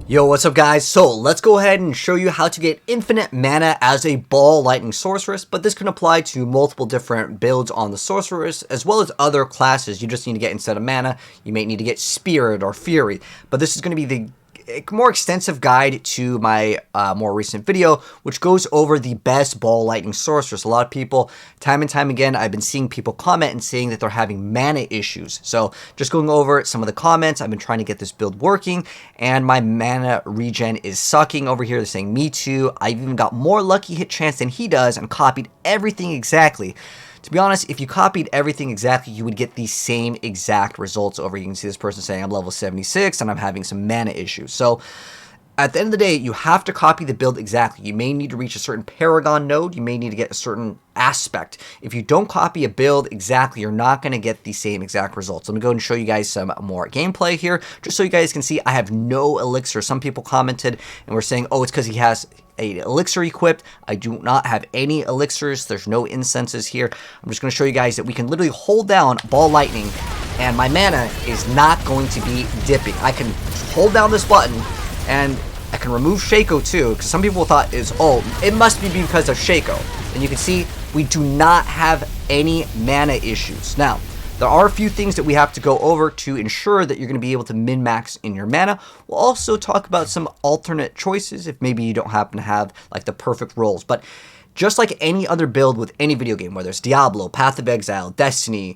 Yo, what's up guys? So let's go ahead and show you how to get infinite mana as a ball lightning sorceress, but this can apply to multiple different builds on the sorceress as well as other classes. You just need to get, instead of mana, you may need to get spirit or fury, but this is going to be the more extensive guide to my more recent video, which goes over the best ball lightning sorceress. A lot of people, time and time again, I've been seeing people comment and saying that they're having mana issues. So just going over some of the comments, I've been trying to get this build working, and my mana regen is sucking over here. They're saying, me too. I've even got more lucky hit chance than he does and copied everything exactly. To be honest, if you copied everything exactly, you would get the same exact results over. You can see this person saying I'm level 76 and I'm having some mana issues. So at the end of the day, you have to copy the build exactly. You may need to reach a certain paragon node. You may need to get a certain aspect. If you don't copy a build exactly, you're not going to get the same exact results. Let me go and show you guys some more gameplay here, just so you guys can see I have no elixir. Some people commented and were saying, oh, it's because he has a elixir equipped. I do not have any elixirs. There's no incenses here. I'm just going to show you guys that we can literally hold down ball lightning and my mana is not going to be dipping. I can hold down this button and I can remove Shaco too, because some people thought it must be because of Shaco. And you can see we do not have any mana issues. Now, there are a few things that we have to go over to ensure that you're going to be able to min-max in your mana. We'll also talk about some alternate choices if maybe you don't happen to have like the perfect rolls. But just like any other build with any video game, whether it's Diablo, Path of Exile, Destiny,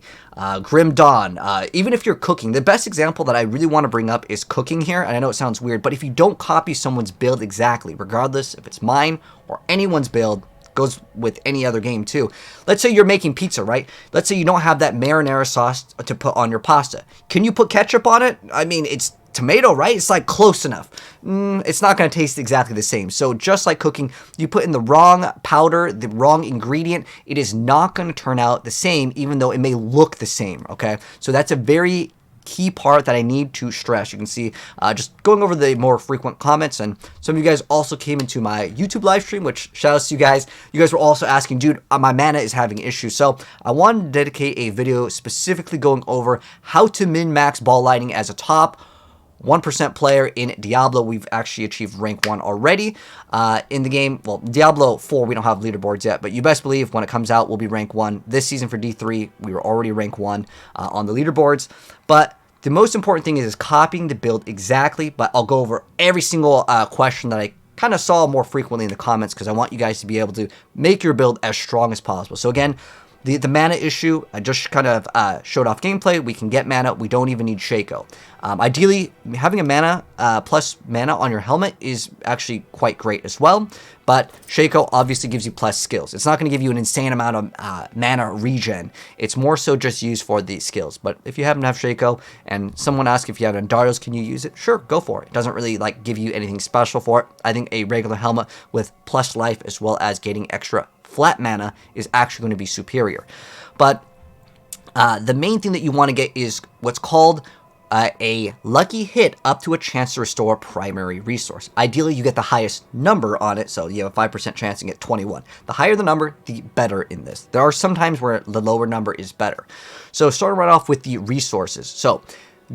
Grim Dawn, even if you're cooking, the best example that I really want to bring up is cooking here. And I know it sounds weird, but if you don't copy someone's build exactly, regardless if it's mine or anyone's build, goes with any other game too. Let's say you're making pizza, right? Let's say you don't have that marinara sauce to put on your pasta. Can you put ketchup on it? I mean, it's tomato, right? It's like close enough. It's not going to taste exactly the same. So just like cooking, you put in the wrong powder, the wrong ingredient, it is not going to turn out the same, even though it may look the same, okay? So that's a very key part that I need to stress. You can see just going over the more frequent comments, and some of you guys also came into my YouTube live stream, which shout outs to you guys. You guys were also asking, dude, my mana is having issues. So I wanted to dedicate a video specifically going over how to min-max ball lightning as a top 1% player in Diablo. We've actually achieved rank 1 already in the game. Well, Diablo 4, we don't have leaderboards yet, but you best believe when it comes out, we'll be rank 1. This season for D3, we were already rank 1 on the leaderboards. But the most important thing is copying the build exactly, but I'll go over every single question that I kind of saw more frequently in the comments, because I want you guys to be able to make your build as strong as possible. So again, the mana issue, I just kind of showed off gameplay. We can get mana. We don't even need Shaco. Ideally, having a mana plus mana on your helmet is actually quite great as well. But Shaco obviously gives you plus skills. It's not going to give you an insane amount of mana regen. It's more so just used for the skills. But if you happen to have Shaco and someone asks if you have Andarios, can you use it? Sure, go for it. It doesn't really like give you anything special for it. I think a regular helmet with plus life as well as getting extra flat mana is actually going to be superior. But the main thing that you want to get is what's called a lucky hit up to a chance to restore primary resource. Ideally, you get the highest number on it, so you have a 5% chance to get 21. The higher the number, the better in this. There are some times where the lower number is better. So starting right off with the resources. So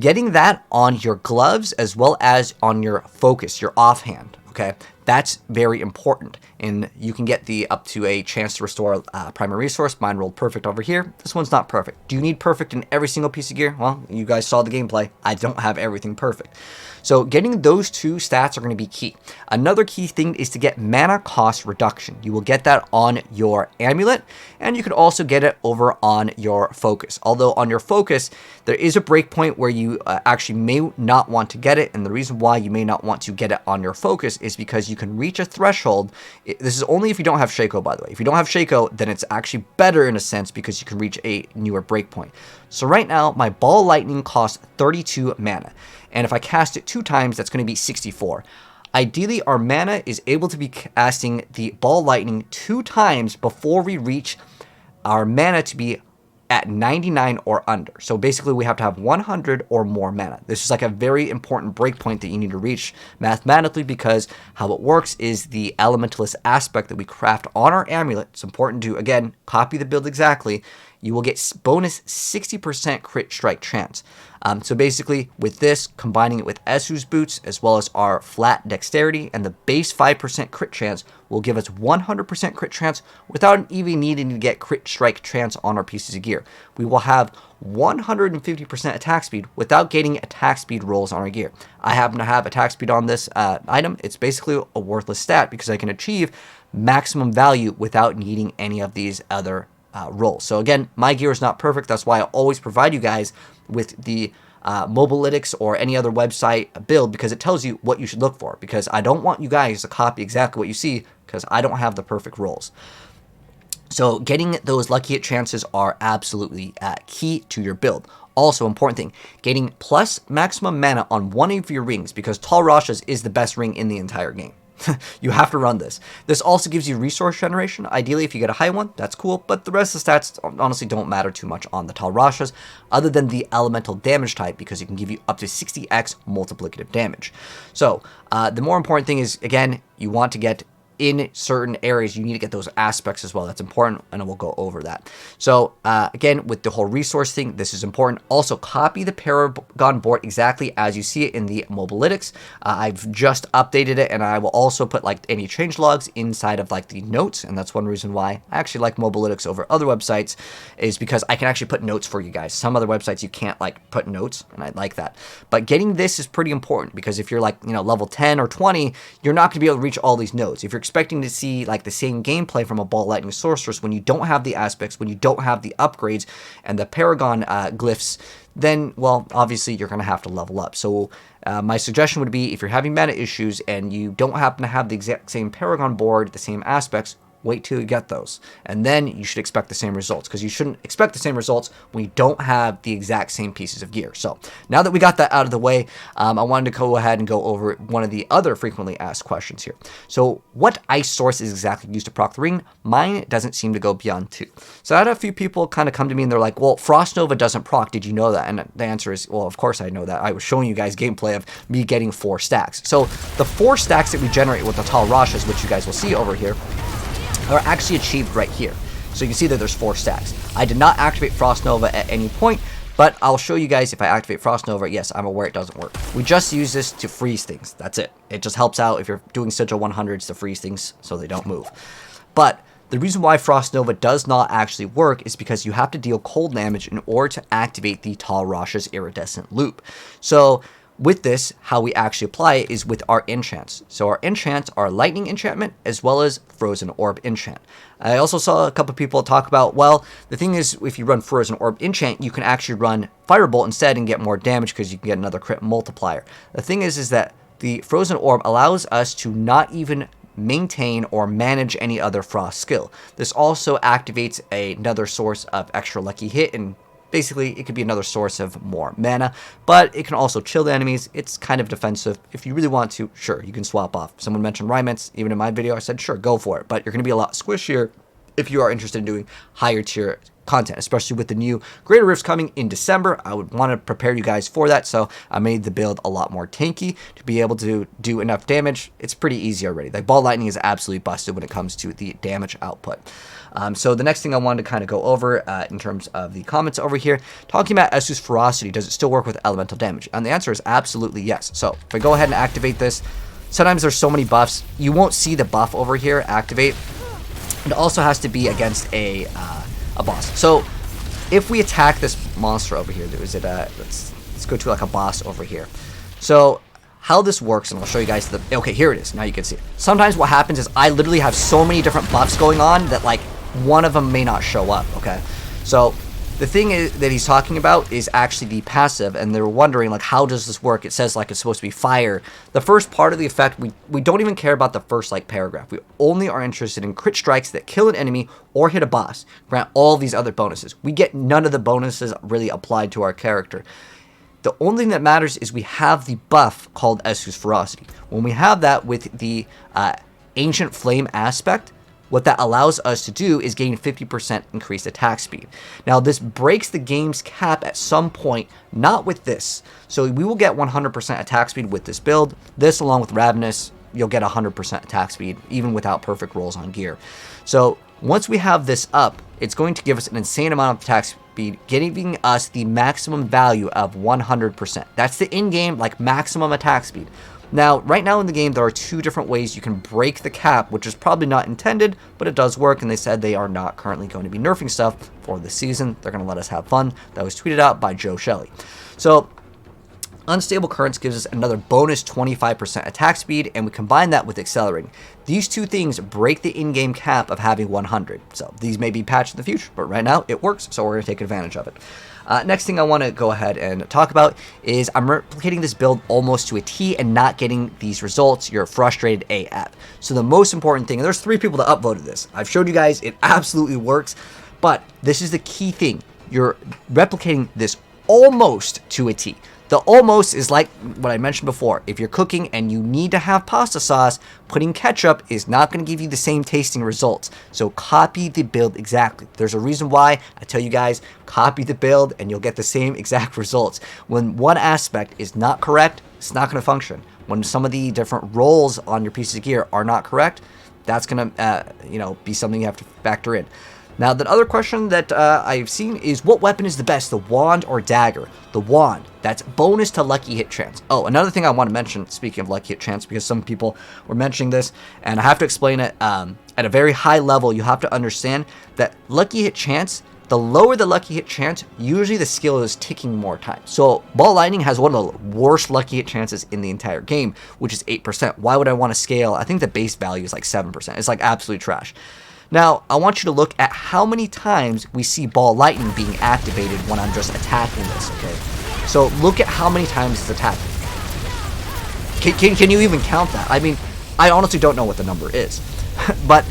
getting that on your gloves as well as on your focus, your offhand, okay? That's very important, and you can get the up to a chance to restore primary resource. Mine rolled perfect over here. This one's not perfect. Do you need perfect in every single piece of gear? Well, you guys saw the gameplay. I don't have everything perfect. So getting those two stats are going to be key. Another key thing is to get mana cost reduction. You will get that on your amulet, and you can also get it over on your focus. Although on your focus, there is a breakpoint where you actually may not want to get it, and the reason why you may not want to get it on your focus is because you can reach a threshold. This is only if you don't have Shaco, by the way. If you don't have Shaco, then it's actually better in a sense because you can reach a newer breakpoint. So right now, my ball lightning costs 32 mana. And if I cast it 2 times, that's going to be 64. Ideally, our mana is able to be casting the ball lightning 2 times before we reach our mana to be at 99 or under. So basically, we have to have 100 or more mana. This is like a very important breakpoint that you need to reach mathematically, because how it works is the elementalist aspect that we craft on our amulet. It's important to, again, copy the build exactly. you will get bonus 60% crit strike chance. So basically, with this, combining it with Esu's boots, as well as our flat dexterity, and the base 5% crit chance will give us 100% crit chance without even needing to get crit strike chance on our pieces of gear. We will have 150% attack speed without getting attack speed rolls on our gear. I happen to have attack speed on this item. It's basically a worthless stat because I can achieve maximum value without needing any of these other rolls. So again, my gear is not perfect. That's why I always provide you guys with the Mobalytics or any other website build, because it tells you what you should look for, because I don't want you guys to copy exactly what you see because I don't have the perfect rolls. So getting those lucky hit chances are absolutely key to your build. Also, important thing, getting plus maximum mana on one of your rings, because Tal Rasha's is the best ring in the entire game. You have to run this. This also gives you resource generation. Ideally, if you get a high one, that's cool, but the rest of the stats honestly don't matter too much on the Tal Rashas, other than the elemental damage type, because it can give you up to 60x multiplicative damage. So, the more important thing is, again, you want to get in certain areas, you need to get those aspects as well. That's important, and we'll go over that. So again, with the whole resource thing, this is important. Also, copy the Paragon board exactly as you see it in the Mobalytics. I've just updated it, and I will also put like any change logs inside of like the notes, and that's one reason why I actually like Mobalytics over other websites, is because I can actually put notes for you guys. Some other websites you can't like put notes, and I like that. But getting this is pretty important, because if you're like, you know, level 10 or 20, you're not going to be able to reach all these notes. If you're expecting to see like the same gameplay from a ball lightning sorceress when you don't have the aspects, when you don't have the upgrades and the paragon glyphs, then, well, obviously you're going to have to level up. So my suggestion would be, if you're having meta issues and you don't happen to have the exact same paragon board, the same aspects, wait till you get those, and then you should expect the same results, because you shouldn't expect the same results when you don't have the exact same pieces of gear. So now that we got that out of the way, I wanted to go ahead and go over one of the other frequently asked questions here. So what ice source is exactly used to proc the ring? Mine doesn't seem to go beyond 2. So I had a few people kind of come to me and they're like, well, Frost Nova doesn't proc, did you know that? And the answer is, well, of course I know that. I was showing you guys gameplay of me getting 4 stacks. So the 4 stacks that we generate with the Tal Rashas, which you guys will see over here, are actually achieved right here. So you can see that there's 4 stacks. I did not activate Frost Nova at any point, but I'll show you guys if I activate Frost Nova. Yes, I'm aware it doesn't work. We just use this to freeze things. That's it. It just helps out if you're doing Sigil 100s to freeze things so they don't move. But the reason why Frost Nova does not actually work is because you have to deal cold damage in order to activate the Tal Rasha's iridescent loop. So with this, how we actually apply it is with our enchants. So our enchants are lightning enchantment as well as frozen orb enchant. I also saw a couple people talk about, well, the thing is, if you run frozen orb enchant, you can actually run firebolt instead and get more damage because you can get another crit multiplier. The thing is that the frozen orb allows us to not even maintain or manage any other frost skill. This also activates another source of extra lucky hit, and basically, it could be another source of more mana, but it can also chill the enemies. It's kind of defensive. If you really want to, sure, you can swap off. Someone mentioned Rymets. Even in my video, I said, sure, go for it. But you're going to be a lot squishier if you are interested in doing higher tier content, especially with the new Greater Rifts coming in December. I would want to prepare you guys for that, so I made the build a lot more tanky to be able to do enough damage. It's pretty easy already. Like, Ball Lightning is absolutely busted when it comes to the damage output. So the next thing I wanted to kind of go over in terms of the comments over here, talking about Esu's Ferocity, does it still work with elemental damage? And the answer is absolutely yes. So if I go ahead and activate this, sometimes there's so many buffs, you won't see the buff over here activate. It also has to be against a boss. So if we attack this monster over here, let's go to like a boss over here. So how this works, and I'll show you guys okay, here it is. Now you can see it. Sometimes what happens is I literally have so many different buffs going on that like one of them may not show up, okay? So the thing that he's talking about is actually the passive, and they're wondering, like, how does this work? It says, like, it's supposed to be fire. The first part of the effect, we don't even care about the first, like, paragraph. We only are interested in crit strikes that kill an enemy or hit a boss. Grant all these other bonuses. We get none of the bonuses really applied to our character. The only thing that matters is we have the buff called Esu's Ferocity. When we have that with the Ancient Flame aspect, what that allows us to do is gain 50% increased attack speed. Now, this breaks the game's cap at some point, not with this. So we will get 100% attack speed with this build. This, along with Ravenous, you'll get 100% attack speed, even without perfect rolls on gear. So Once we have this up, it's going to give us an insane amount of attack speed, giving us the maximum value of 100%. That's the in-game, like, maximum attack speed. Now, right now in the game, there are 2 different ways you can break the cap, which is probably not intended, but it does work, and they said they are not currently going to be nerfing stuff for this season. They're going to let us have fun. That was tweeted out by Joe Shelley. So, Unstable Currents gives us another bonus 25% attack speed, and we combine that with Accelerating. These 2 things break the in-game cap of having 100. So these may be patched in the future, but right now it works, so we're going to take advantage of it. Next thing I want to go ahead and talk about is I'm replicating this build almost to a T and not getting these results. You're frustrated AF. So the most important thing, and there's 3 people that upvoted this. I've showed you guys, it absolutely works, but this is the key thing. You're replicating this almost to a T. The almost is like what I mentioned before. If you're cooking and you need to have pasta sauce, putting ketchup is not going to give you the same tasting results. So copy the build exactly. There's a reason why I tell you guys, copy the build and you'll get the same exact results. When one aspect is not correct, it's not going to function. When some of the different rolls on your piece of gear are not correct, that's going to be something you have to factor in. Now, the other question that I've seen is, what weapon is the best, the wand or dagger? The wand. That's bonus to lucky hit chance. Oh, another thing I want to mention, speaking of lucky hit chance, because some people were mentioning this, and I have to explain it at a very high level. You have to understand that lucky hit chance, the lower the lucky hit chance, usually the skill is ticking more time. So, Ball Lightning has one of the worst lucky hit chances in the entire game, which is 8%. Why would I want to scale? I think the base value is like 7%. It's like absolute trash. Now, I want you to look at how many times we see Ball Lightning being activated when I'm just attacking this, okay? So, look at how many times it's attacking. Can you even count that? I mean, I honestly don't know what the number is. But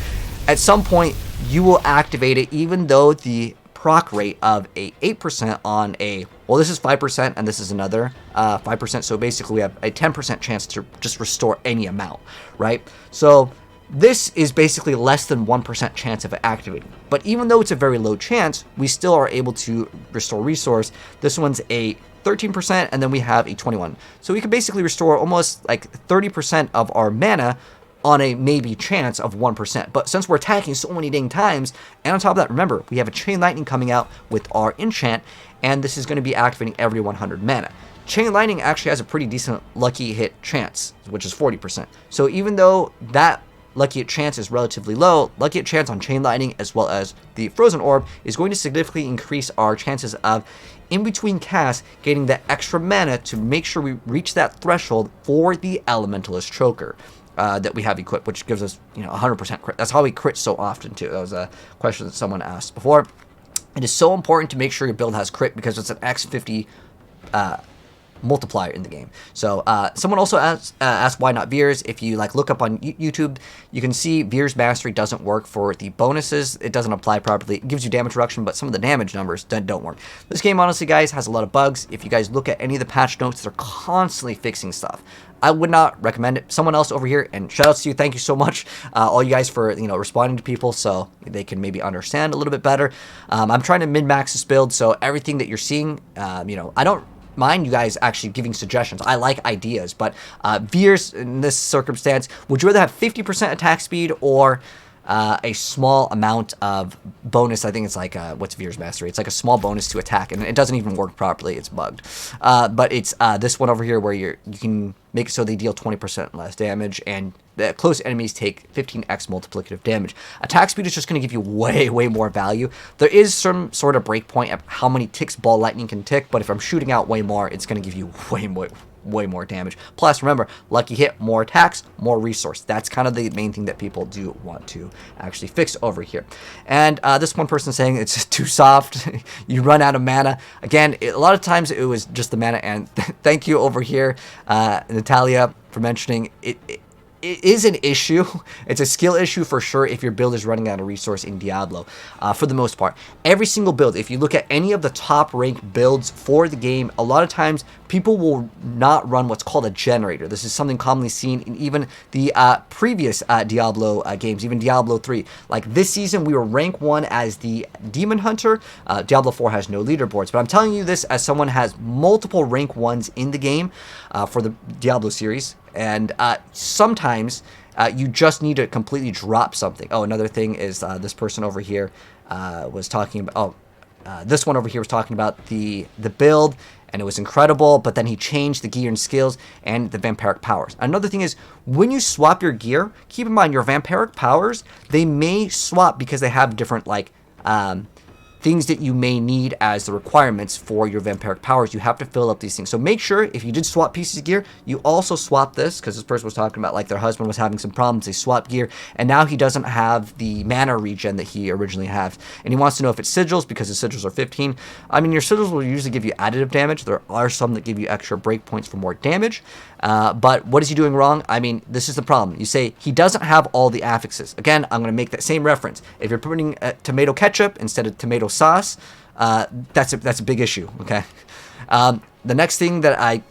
at some point, you will activate it even though the proc rate of a 8% on a, well, this is 5% and this is another 5%. So, basically, we have a 10% chance to just restore any amount, right? So, this is basically less than 1% chance of it activating. But even though it's a very low chance, we still are able to restore resource. This one's a 13%, and then we have a 21. So we can basically restore almost like 30% of our mana on a maybe chance of 1%. But since we're attacking so many dang times, and on top of that, remember, we have a Chain Lightning coming out with our enchant, and this is going to be activating every 100 mana. Chain Lightning actually has a pretty decent lucky hit chance, which is 40%. So even though that lucky hit chance is relatively low, lucky hit chance on Chain Lightning as well as the Frozen Orb is going to significantly increase our chances of in between casts getting that extra mana to make sure we reach that threshold for the Elementalist Choker that we have equipped, which gives us 100% crit. That's how we crit so often too. That was a question that someone asked before. It is so important to make sure your build has crit because it's an X50 multiplier in the game. So someone also asked why not Veers. If you look up on YouTube, you can see Veers Mastery doesn't work for the bonuses. It doesn't apply properly. It gives you damage reduction, but some of the damage numbers don't work. This game, honestly, guys, has a lot of bugs. If you guys look at any of the patch notes, they're constantly fixing stuff. I would not recommend it. Someone else over here, and shout outs to you. Thank you so much, all you guys, for responding to people so they can maybe understand a little bit better. I'm trying to min-max this build, so everything that you're seeing, I don't mind you guys actually giving suggestions. I like ideas, but Veers in this circumstance, would you rather have 50% attack speed or a small amount of bonus? I think it's like, what's Veers Mastery? It's like a small bonus to attack, and it doesn't even work properly. It's bugged. But it's this one over here where you can make it so they deal 20% less damage, and the close enemies take 15x multiplicative damage. Attack speed is just going to give you way more value. There is some sort of breakpoint of how many ticks Ball Lightning can tick, but if I'm shooting out way more, it's going to give you way more damage. Plus, remember, lucky hit, more attacks, more resource. That's kind of the main thing that people do want to actually fix over here. And this one person saying it's just too soft. You run out of mana. Again, a lot of times it was just the mana. And thank you over here, Natalia, for mentioning it. It is an issue. It's a skill issue for sure if your build is running out of resource in Diablo. For the most part, every single build, if you look at any of the top ranked builds for the game, a lot of times people will not run what's called a generator. This is something commonly seen in even the previous Diablo games, even Diablo 3. Like this season, we were rank 1 as the Demon Hunter. Diablo 4 has no leaderboards, but I'm telling you this as someone has multiple rank 1s in the game for the Diablo series. And sometimes you just need to completely drop something. Oh, another thing is this person over here was talking about, this one over here was talking about the build, and it was incredible, but then he changed the gear and skills and the vampiric powers. Another thing is, when you swap your gear, keep in mind your vampiric powers, they may swap because they have different, like, things that you may need as the requirements for your vampiric powers. You have to fill up these things. So make sure if you did swap pieces of gear, you also swap this, because this person was talking about like their husband was having some problems. They swapped gear, and now he doesn't have the mana regen that he originally had. And he wants to know if it's sigils, because the sigils are 15. I mean, your sigils will usually give you additive damage. There are some that give you extra break points for more damage. But what is he doing wrong? I mean, this is the problem. You say he doesn't have all the affixes. Again, I'm going to make that same reference. If you're putting tomato ketchup instead of tomato sauce, that's a big issue. Okay. The next thing that I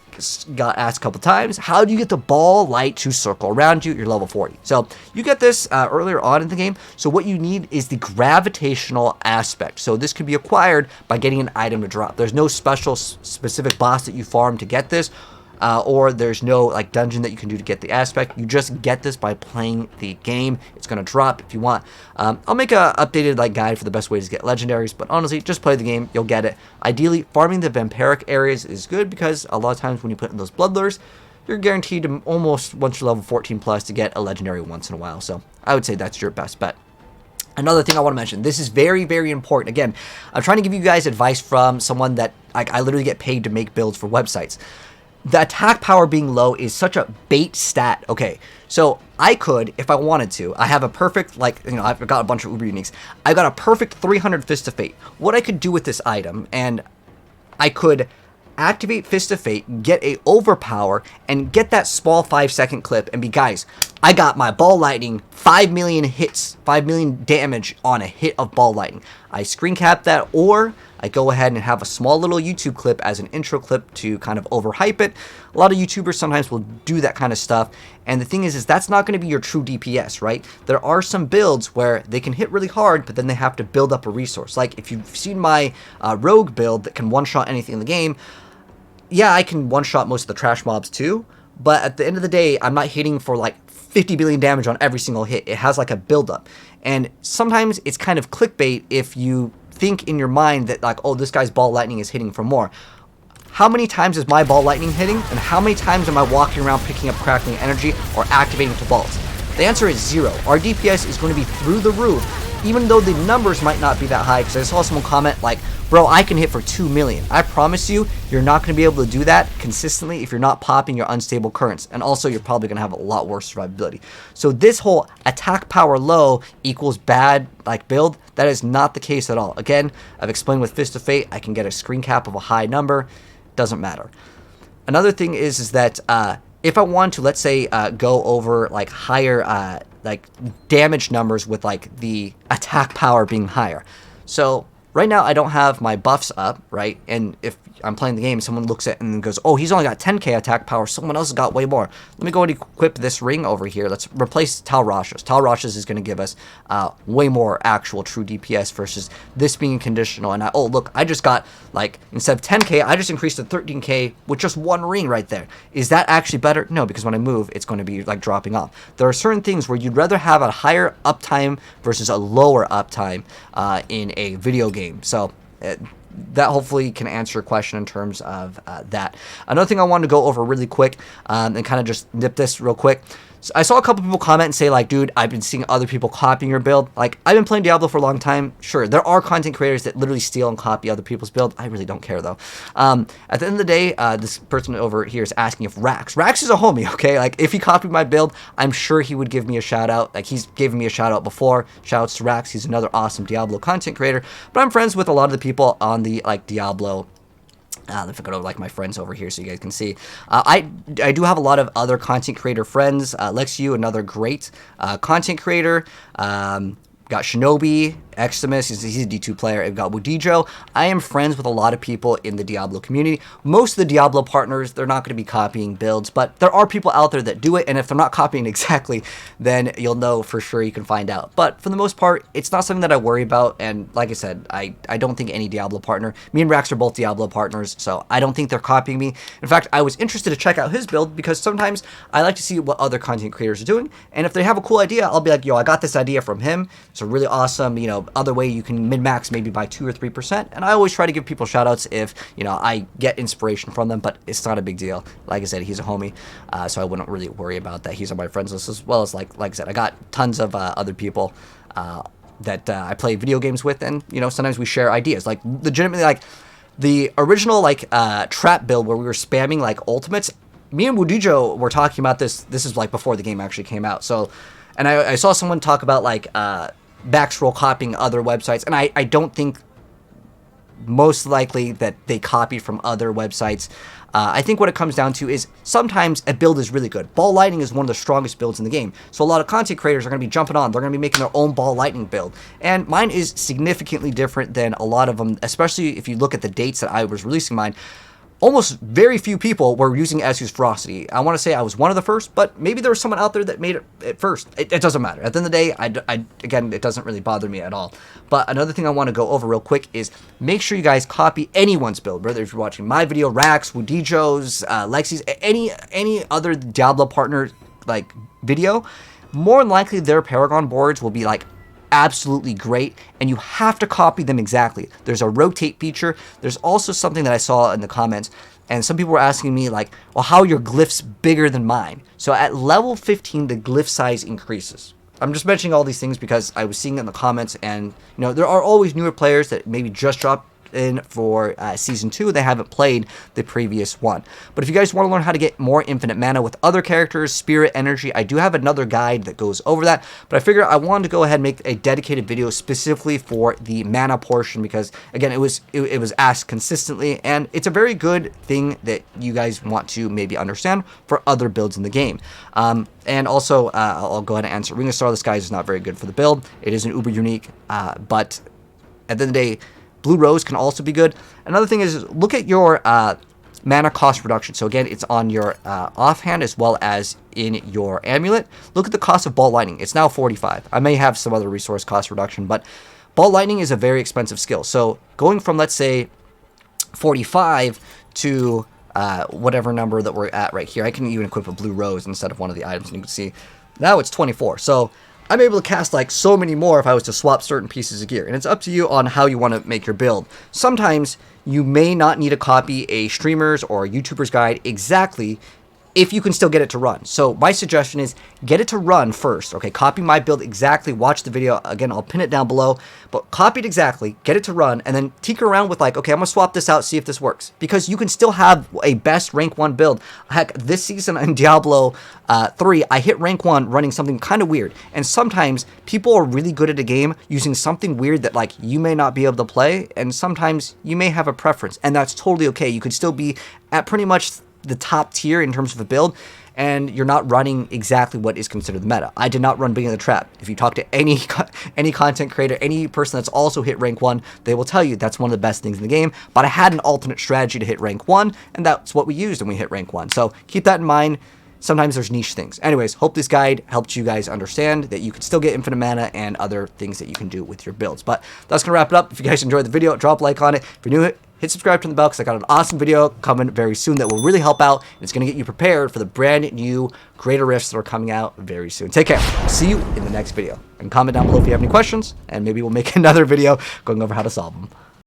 got asked a couple times, how do you get the ball light to circle around you? You're level 40. So you get this earlier on in the game. So what you need is the gravitational aspect. So this can be acquired by getting an item to drop. There's no special specific boss that you farm to get this. Or there's no like dungeon that you can do to get the aspect. You just get this by playing the game. It's gonna drop if you want. I'll make a updated like guide for the best ways to get legendaries, but honestly, just play the game, you'll get it. Ideally, farming the vampiric areas is good because a lot of times when you put in those bloodlures, you're guaranteed to almost once you're level 14 plus to get a legendary once in a while. So I would say that's your best bet. Another thing I want to mention, this is very, very important. Again, I'm trying to give you guys advice from someone that like I literally get paid to make builds for websites. The attack power being low is such a bait stat. Okay, so I could, if I wanted to, I have a perfect, like, you know, I've got a bunch of uber uniques. I've got a perfect 300 Fist of Fate. What I could do with this item, and I could activate Fist of Fate, get a overpower, and get that small 5-second clip, and be, guys, I got my ball lightning, 5 million hits, 5 million damage on a hit of ball lightning. I screen cap that, or I go ahead and have a small little YouTube clip as an intro clip to kind of overhype it. A lot of YouTubers sometimes will do that kind of stuff. And the thing is that's not going to be your true DPS, right? There are some builds where they can hit really hard, but then they have to build up a resource. Like if you've seen my rogue build that can one-shot anything in the game, yeah, I can one-shot most of the trash mobs too. But at the end of the day, I'm not hitting for like 50 billion damage on every single hit. It has like a build-up. And sometimes it's kind of clickbait if you think in your mind that like, oh, this guy's ball lightning is hitting for more. How many times is my ball lightning hitting, and how many times am I walking around picking up crackling energy or activating to balls? The answer is 0. Our DPS is going to be through the roof, even though the numbers might not be that high, because I saw someone comment like, bro, I can hit for 2 million. I promise you, you're not going to be able to do that consistently if you're not popping your unstable currents. And also, you're probably going to have a lot worse survivability. So this whole attack power low equals bad like build, that is not the case at all. Again, I've explained with Fist of Fate, I can get a screen cap of a high number. Doesn't matter. Another thing is that if I want to, let's say, go over like higher like damage numbers with like the attack power being higher. So right now I don't have my buffs up, right? And if I'm playing the game, someone looks at it and goes, oh, he's only got 10k attack power, someone else has got way more. Let me go and equip this ring over here. Let's replace Tal Rasha's. Tal Rasha's is going to give us way more actual true DPS versus this being conditional. And oh, look, I just got, like, instead of 10k, I just increased to 13k with just one ring right there. Is that actually better? No, because when I move, it's going to be, like, dropping off. There are certain things where you'd rather have a higher uptime versus a lower uptime in a video game. So that hopefully can answer your question in terms of that. Another thing I wanted to go over really quick and kind of just nip this real quick. So I saw a couple people comment and say like, dude, I've been seeing other people copying your build. Like, I've been playing Diablo for a long time. Sure, there are content creators that literally steal and copy other people's build. I really don't care though. At the end of the day, this person over here is asking if Rax is a homie, okay? Like, if he copied my build, I'm sure he would give me a shout out. Like, he's given me a shout out before. Shout outs to Rax. He's another awesome Diablo content creator. But I'm friends with a lot of the people on the like Diablo. If I go to like my friends over here so you guys can see. I do have a lot of other content creator friends. Lexiu, another great content creator. Got Shinobi, Eximus, he's a D2 player. I've got Wudijo. I am friends with a lot of people in the Diablo community. Most of the Diablo partners, they're not going to be copying builds, but there are people out there that do it, and if they're not copying exactly, then you'll know for sure, you can find out. But for the most part, it's not something that I worry about, and like I said, I don't think any Diablo partner, me and Rax are both Diablo partners, so I don't think they're copying me. In fact, I was interested to check out his build because sometimes I like to see what other content creators are doing, and if they have a cool idea, I'll be like, yo, I got this idea from him. It's a really awesome, you know, other way you can min-max maybe by 2 or 3%, and I always try to give people shout-outs if, you know, I get inspiration from them, but it's not a big deal. Like I said, he's a homie, so I wouldn't really worry about that. He's on my friends list, as well as, like I said, I got tons of other people that I play video games with, and, you know, sometimes we share ideas. Like, legitimately, like, the original, like, trap build where we were spamming, like, ultimates, me and Wudijo were talking about this is, like, before the game actually came out, so, and I saw someone talk about, like, backstroll copying other websites, and I don't think most likely that they copy from other websites. I think what it comes down to is sometimes a build is really good. Ball lightning is one of the strongest builds in the game, so a lot of content creators are going to be jumping on. They're going to be making their own ball lightning build, and mine is significantly different than a lot of them, especially if you look at the dates that I was releasing mine. Almost very few people were using Ezu's Ferocity. I want to say I was one of the first, but maybe there was someone out there that made it at first. It doesn't matter. At the end of the day, again, it doesn't really bother me at all. But another thing I want to go over real quick is make sure you guys copy anyone's build, whether if you're watching my video, Rax, Wudijo's, Lexi's, any other Diablo partner like video. More than likely, their Paragon boards will be like absolutely great, and you have to copy them exactly. There's a rotate feature. There's also something that I saw in the comments, and some people were asking me like, well, how are your glyphs bigger than mine? So at level 15, the glyph size increases. I'm just mentioning all these things because I was seeing it in the comments, and you know, there are always newer players that maybe just dropped in for season 2. They haven't played the previous one. But if you guys want to learn how to get more infinite mana with other characters, spirit, energy, I do have another guide that goes over that, but I figured I wanted to go ahead and make a dedicated video specifically for the mana portion because, again, it was asked consistently, and it's a very good thing that you guys want to maybe understand for other builds in the game. And also, I'll go ahead and answer. Ring of Star of the Skies is not very good for the build. It isn't uber unique, but at the end of the day, Blue Rose can also be good. Another thing is look at your mana cost reduction. So again, it's on your offhand as well as in your amulet. Look at the cost of Ball Lightning. It's now 45. I may have some other resource cost reduction, but Ball Lightning is a very expensive skill. So going from, let's say, 45 to whatever number that we're at right here. I can even equip a Blue Rose instead of one of the items, and you can see now it's 24. So I'm able to cast like so many more if I was to swap certain pieces of gear, and it's up to you on how you want to make your build. Sometimes you may not need to copy a streamer's or a YouTuber's guide exactly if you can still get it to run. So my suggestion is get it to run first, okay? Copy my build exactly, watch the video. Again, I'll pin it down below, but copy it exactly, get it to run, and then tinker around with like, okay, I'm gonna swap this out, see if this works. Because you can still have a best rank 1 build. Heck, this season in Diablo 3, I hit rank 1 running something kind of weird. And sometimes people are really good at a game using something weird that like you may not be able to play, and sometimes you may have a preference, and that's totally okay. You could still be at pretty much the top tier in terms of a build, and you're not running exactly what is considered the meta. I did not run Big in the Trap. If you talk to any content creator, any person that's also hit rank 1, they will tell you that's one of the best things in the game, but I had an alternate strategy to hit rank 1, and that's what we used when we hit rank 1. So keep that in mind. Sometimes there's niche things. Anyways, hope this guide helped you guys understand that you can still get infinite mana and other things that you can do with your builds. But that's going to wrap it up. If you guys enjoyed the video, drop a like on it. If you're new, hit subscribe, turn the bell, because I got an awesome video coming very soon that will really help out. And it's going to get you prepared for the brand new greater rifts that are coming out very soon. Take care. I'll see you in the next video. And comment down below if you have any questions, and maybe we'll make another video going over how to solve them.